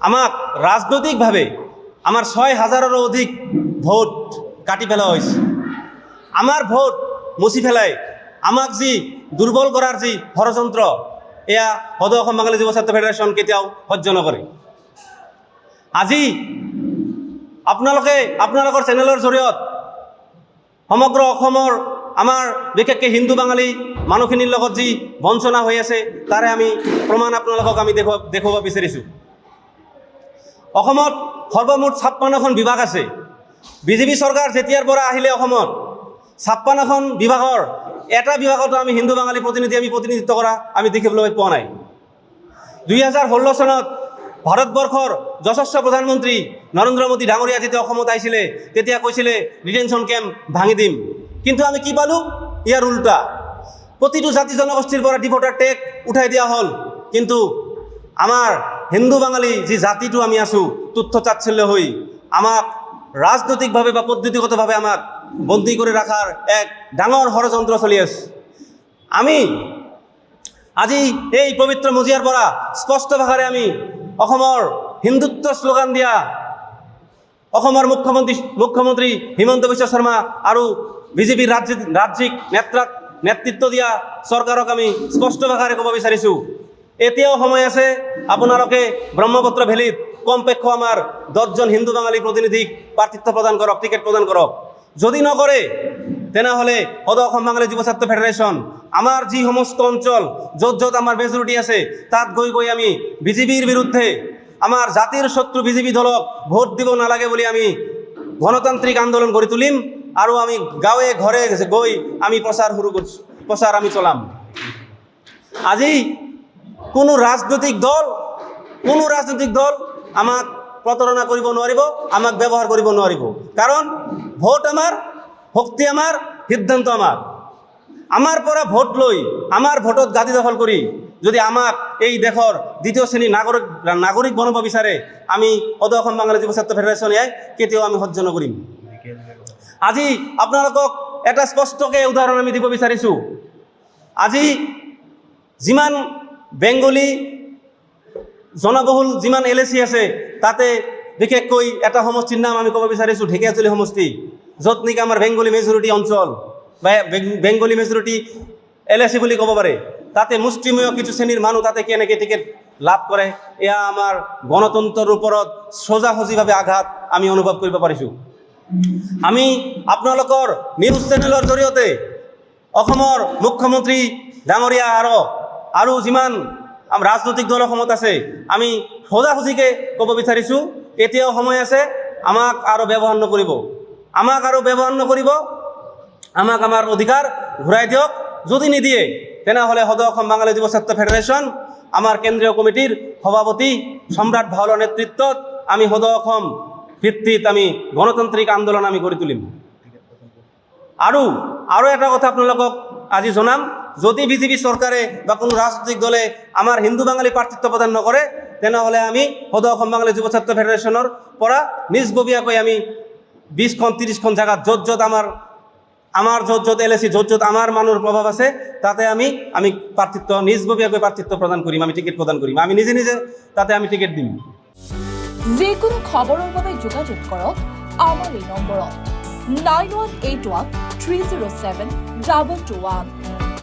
আমাক রাজনৈতিকভাবে আমার ৬,০০০-এরও অধিক ভোট কাটি ফেলা হয়েছে। আমার ভোট মুছি ফেলায় আমাক যি দুর্বল করার যি ষড়যন্ত্র এয়া সদৌ অসম বাঙালী যুৱ ছাত্ৰ ফেডাৰেশ্যন কেতিয়াও সহ্য নকৰে। আজি আপোনালোকৰ চেনেলৰ জৰিয়ত সমগ্ৰ অসমৰ আমাৰ বিশেষকৈ হিন্দু বাঙালী মানুহখিনিৰ লগত যি বঞ্চনা হৈ আছে তাৰে আমি প্ৰমাণ আপোনালোকক আমি দেখুৱাব বিচাৰিছোঁ। অসমত সৰ্বমুঠ ৫৬খন বিভাগ আছে। বিজেপি চৰকাৰ যেতিয়াৰ পৰা আহিলে অসমত ৫৬খন বিভাগৰ এটা বিভাগতো আমি হিন্দু বাঙালী আমি প্ৰতিনিধিত্ব কৰা আমি দেখিবলৈ পোৱা নাই। ২০১৬ চনত ভাৰতবৰ্ষৰ যশস্বী প্ৰধানমন্ত্ৰী নৰেন্দ্ৰ মোদী ডাঙৰীয়া যেতিয়া অসমত আহিছিলে তেতিয়া কৈছিলে ডিটেনশ্যন কেম্প ভাঙি দিম, কিন্তু আমি কি পালোঁ? ইয়াৰ উল্টা প্ৰতিটো জাতি জনগোষ্ঠীৰ পৰা ডিপৰ্টাৰ টেগ উঠাই দিয়া হ'ল, কিন্তু আমাৰ হিন্দু বাঙালী যি জাতিটো আমি আছোঁ তুচ্ছ তাচ্ছিল্য হৈ আমাক ৰাজনৈতিকভাৱে বা পদ্ধতিগতভাৱে আমাক বন্দী কৰি ৰখাৰ এক ডাঙৰ ষড়যন্ত্ৰ চলি আছে। আমি আজি এই পবিত্ৰ মজিয়াৰ পৰা স্পষ্ট ভাষাৰে আমি অসমৰ হিন্দুত্ব শ্লোগান দিয়া অসমৰ মুখ্যমন্ত্ৰী হিমন্ত বিশ্ব শৰ্মা আৰু বিজেপিৰ ৰাজ্যিক নেতৃত্ব দিয়া চৰকাৰক আমি স্পষ্ট ভাষাৰে ক'ব বিচাৰিছোঁ, এতিয়াও সময় আছে। আপোনালোকে ব্ৰহ্মপুত্ৰ ভেলীত কমপক্ষে আমাৰ 10জন হিন্দু বাঙালী প্ৰতিনিধিক প্ৰাৰ্থিত্ব প্ৰদান কৰক, টিকেট প্ৰদান কৰক। যদি নকৰে তেনেহ'লে সদৌ অসম বাঙালী যুৱ ছাত্ৰ ফেডাৰেশ্যন আমাৰ যি সমস্ত অঞ্চল য'ত য'ত আমাৰ মেজৰিটি আছে তাত গৈ আমি বিজেপিৰ বিৰুদ্ধে আমাৰ জাতিৰ শত্ৰু বিজেপি দলক ভোট দিব নালাগে বুলি আমি গণতান্ত্ৰিক আন্দোলন গঢ়ি তুলিম আৰু আমি গাঁৱে ঘৰে গৈ আমি প্ৰচাৰ আমি চলাম। আজি কোনো ৰাজনৈতিক দল আমাক প্ৰতাৰণা কৰিব নোৱাৰিব, আমাক ব্যৱহাৰ কৰিব নোৱাৰিব, কাৰণ ভোট আমাৰ, শক্তি আমাৰ, সিদ্ধান্ত আমাৰ পৰা ভোট লৈ আমাৰ ভোটত গাদী দখল কৰি যদি আমাক এই দেশৰ দ্বিতীয় শ্ৰেণীৰ নাগৰিক বনাব বিচাৰে আমি সদৌ অসম বাঙালী যুৱ ছাত্ৰ ফেডাৰেশ্যনে কেতিয়াও আমি সহ্য নকৰিম। আজি আপোনালোকক এটা স্পষ্টকৈ উদাহৰণ আমি দিব বিচাৰিছোঁ। আজি যিমান বেংগলী জনবহুল যিমান LAC আছে তাতে বিশেষকৈ এটা সমষ্টিৰ নাম আমি ক'ব বিচাৰিছোঁ, ঢেকীয়াজুলি সমষ্টি, য'ত নেকি আমাৰ বেংগলী মেজৰিটি অঞ্চল বা বেংগলী মেজৰিটি LAC বুলি ক'ব পাৰে। তাতে মুষ্টিমেয় কিছু শ্ৰেণীৰ মানুহ তাতে কেনেকৈ টিকেট লাভ কৰে এয়া আমাৰ গণতন্ত্ৰৰ ওপৰত সোজাসুজিভাৱে আঘাত আমি অনুভৱ কৰিব পাৰিছোঁ। আমি আপোনালোকৰ নিউজ চেনেলৰ জৰিয়তে অসমৰ মুখ্যমন্ত্ৰী ডাঙৰীয়া আৰু যিমান ৰাজনৈতিক দল অসমত আছে আমি সোজাসুজিকৈ ক'ব বিচাৰিছোঁ, এতিয়াও সময় আছে। আমাক আৰু ব্যৱহাৰ নকৰিব, আমাক আমাৰ অধিকাৰ ঘূৰাই দিয়ক। যদি নিদিয়ে তেনেহ'লে সদৌ অসম বাঙালী যুৱ ছাত্ৰ ফেডাৰেশ্যন আমাৰ কেন্দ্ৰীয় কমিটিৰ সভাপতি সম্ৰাট ভাওলৰ নেতৃত্বত আমি সদৌ অসম ভিত্তিত আমি গণতান্ত্ৰিক আন্দোলন আমি গঢ়ি তুলিম। আৰু এটা কথা আপোনালোকক আজি জনাম, যদি বিজেপি চৰকাৰে বা কোনো ৰাজনৈতিক দলে আমাৰ হিন্দু বাঙালী প্ৰাৰ্থিত্ব প্ৰদান নকৰে তেনেহ'লে আমি সদৌ অসম বাঙালী যুৱ ছাত্ৰ ফেডাৰেশ্যনৰ পৰা নিজববীয়াকৈ আমি 20খন 30খন জেগাত য'ত LAC য'ত আমাৰ মানুহৰ প্ৰভাৱ আছে তাতে আমি নিজববীয়াকৈ প্ৰাৰ্থিত্ব প্ৰদান কৰিম, আমি টিকেট প্ৰদান কৰিম, আমি নিজে তাতে আমি টিকেট দিম। যিকোনো খবৰৰ বাবে যোগাযোগ কৰক আমাৰ এই নম্বৰত 9181 307 221।